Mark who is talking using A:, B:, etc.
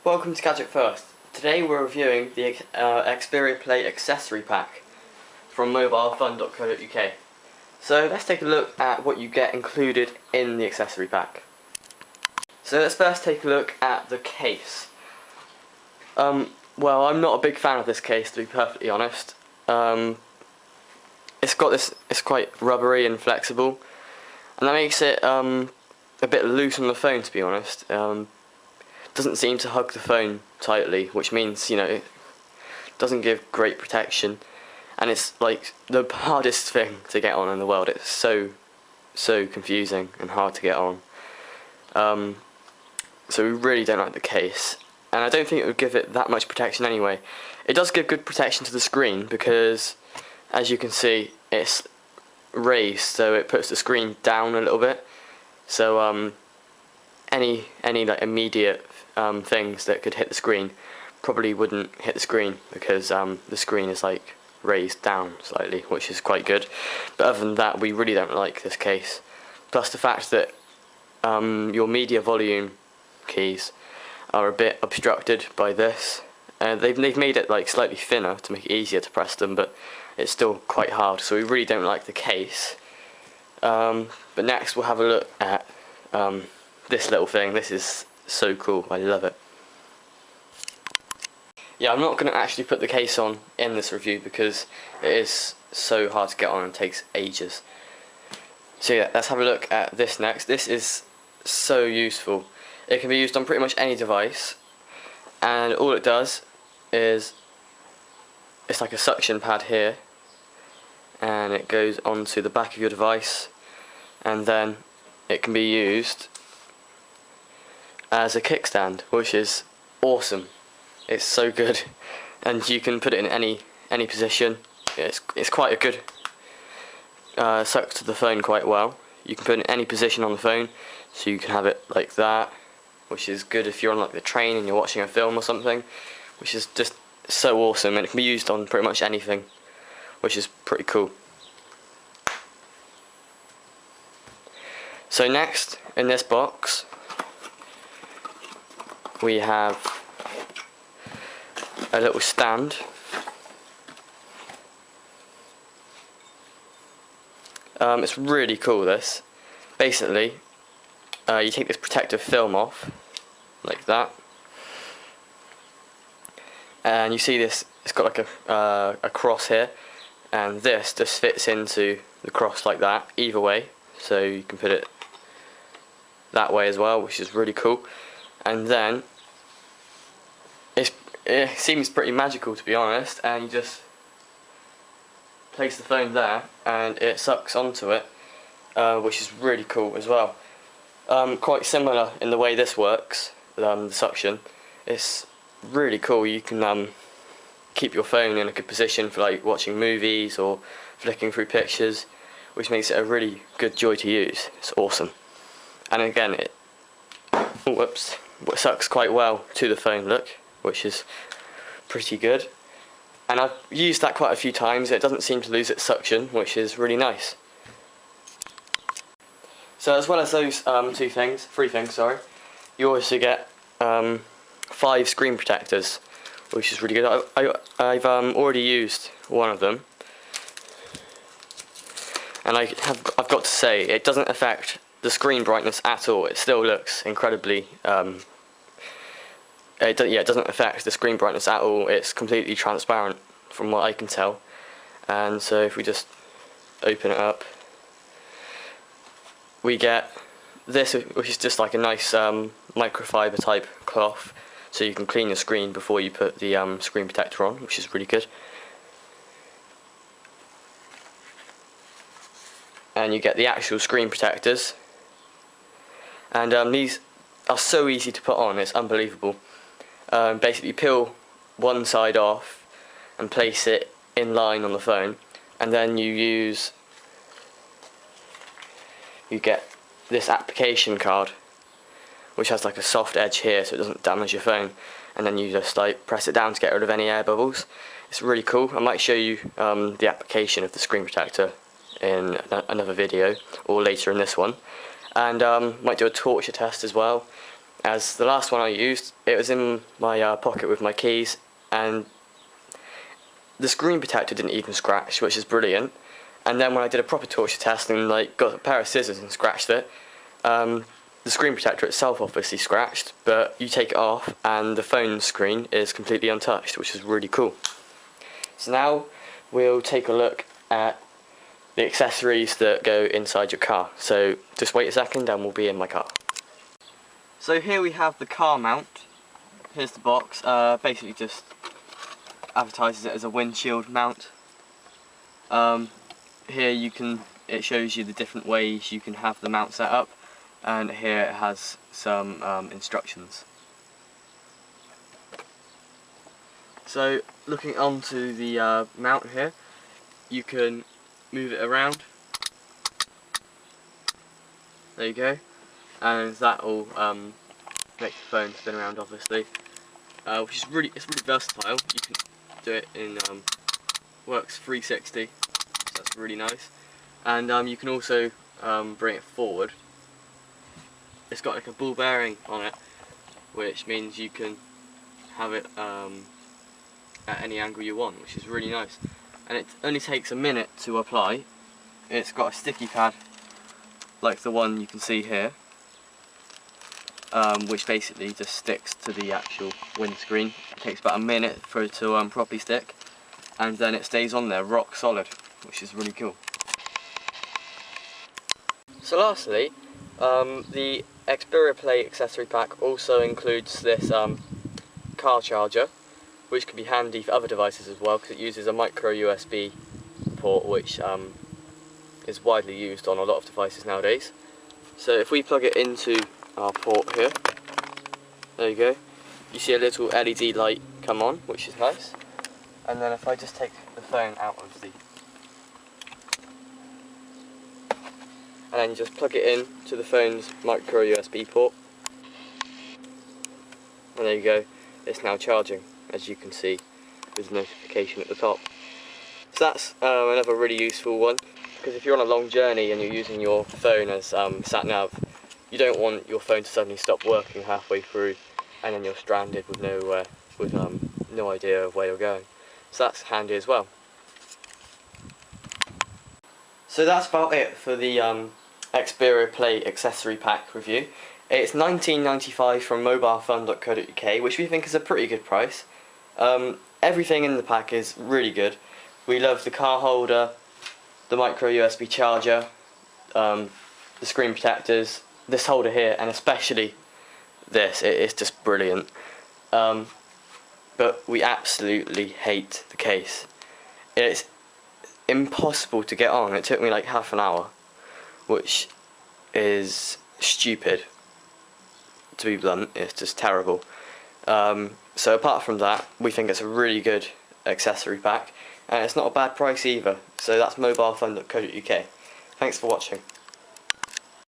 A: Welcome to Gadget First. Today we're reviewing the Xperia Play Accessory Pack from mobilefun.co.uk. So let's take a look at what you get included in the accessory pack. So let's first take a look at the case. Well, I'm not a big fan of this case, to be perfectly honest. It's quite rubbery and flexible, and that makes it a bit loose on the phone, to be honest. Doesn't seem to hug the phone tightly, which means, it doesn't give great protection, and it's like the hardest thing to get on in the world. It's so confusing and hard to get on. So we really don't like the case, and I don't think it would give it that much protection anyway. It does give good protection to the screen because, as you can see, it's raised, so it puts the screen down a little bit. So any like immediate things that could hit the screen probably wouldn't hit the screen because the screen is like raised down slightly, which is quite good. But other than that, we really don't like this case. Plus the fact that your media volume keys are a bit obstructed by this. They've made it like slightly thinner to make it easier to press them, but it's still quite hard, so we really don't like the case. But next we'll have a look at this little thing. This is so cool, I love it. Yeah, I'm not going to actually put the case on in this review because it is so hard to get on and takes ages. So yeah, let's have a look at this next. This is so useful. It can be used on pretty much any device, and all it does is it's like a suction pad here, and it goes onto the back of your device, and then it can be used as a kickstand, which is awesome. It's so good, and you can put it in any position. It's quite a good sucks to the phone quite well. You can put it in any position on the phone, so you can have it like that, which is good if you're on like the train and you're watching a film or something, which is just so awesome, and it can be used on pretty much anything, which is pretty cool. So next in this box we have a little stand. It's really cool, this. Basically, you take this protective film off, like that, and you see this, it's got like a cross here, and this just fits into the cross like that, either way, so you can put it that way as well, which is really cool. And then it seems pretty magical, to be honest, and you just place the phone there and it sucks onto it, which is really cool as well. Quite similar in the way this works, the suction. It's really cool. You can keep your phone in a good position for like watching movies or flicking through pictures, which makes it a really good joy to use. It's awesome. And again, it sucks quite well to the phone, look, which is pretty good. And I've used that quite a few times. It doesn't seem to lose its suction, which is really nice. So as well as those three things, you also get 5 screen protectors, which is really good. I've already used one of them, and I've got to say, it doesn't affect the screen brightness at all. It still looks incredibly. It doesn't affect the screen brightness at all. It's completely transparent, from what I can tell. And so if we just open it up, we get this, which is just like a nice microfiber type cloth, so you can clean your screen before you put the screen protector on, which is really good. And you get the actual screen protectors, and these are so easy to put on, it's unbelievable. Basically peel one side off and place it in line on the phone, and then you get this application card, which has like a soft edge here so it doesn't damage your phone, and then you just like press it down to get rid of any air bubbles. It's really cool. I might show you the application of the screen protector in another video or later in this one, and might do a torture test as well. as the last one I used, it was in my pocket with my keys, and the screen protector didn't even scratch, which is brilliant. And then when I did a proper torture test and like got a pair of scissors and scratched it, the screen protector itself obviously scratched, but you take it off and the phone screen is completely untouched, which is really cool. So now we'll take a look at the accessories that go inside your car. So just wait a second and we'll be in my car. So here we have the car mount. Here's the box. Basically just advertises it as a windshield mount. Here it shows you the different ways you can have the mount set up, and here it has some instructions. So looking onto the mount here, you can move it around. There you go, and that will make the phone spin around, obviously, which is really versatile. You can do it in works 360. That's really nice, and you can also bring it forward. It's got like a ball bearing on it, which means you can have it at any angle you want, which is really nice. And it only takes a minute to apply. It's got a sticky pad like the one you can see here, which basically just sticks to the actual windscreen. It takes about a minute for it to properly stick, and then it stays on there rock solid, which is really cool. So lastly, the Xperia Play accessory pack also includes this car charger, which can be handy for other devices as well, because it uses a micro USB port, which is widely used on a lot of devices nowadays. So if we plug it into our port here, there you go, you see a little LED light come on, which is nice. And then if I just take the phone out of the, and then just plug it in to the phone's micro USB port, and there you go, it's now charging, as you can see with the notification at the top. So that's another really useful one, because if you're on a long journey and you're using your phone as sat nav, you don't want your phone to suddenly stop working halfway through and then you're stranded with no idea of where you're going. So that's handy as well. So that's about it for the Xperia Play accessory pack review. It's $19.95 from mobilefun.co.uk, which we think is a pretty good price. Everything in the pack is really good. We love the car holder, the micro USB charger, the screen protectors, this holder here, and especially this. It is just brilliant. But we absolutely hate the case. It's impossible to get on. It took me like half an hour, which is stupid, to be blunt. It's just terrible. So apart from that, we think it's a really good accessory pack, and it's not a bad price either. So that's mobilefun.co.uk. Thanks for watching.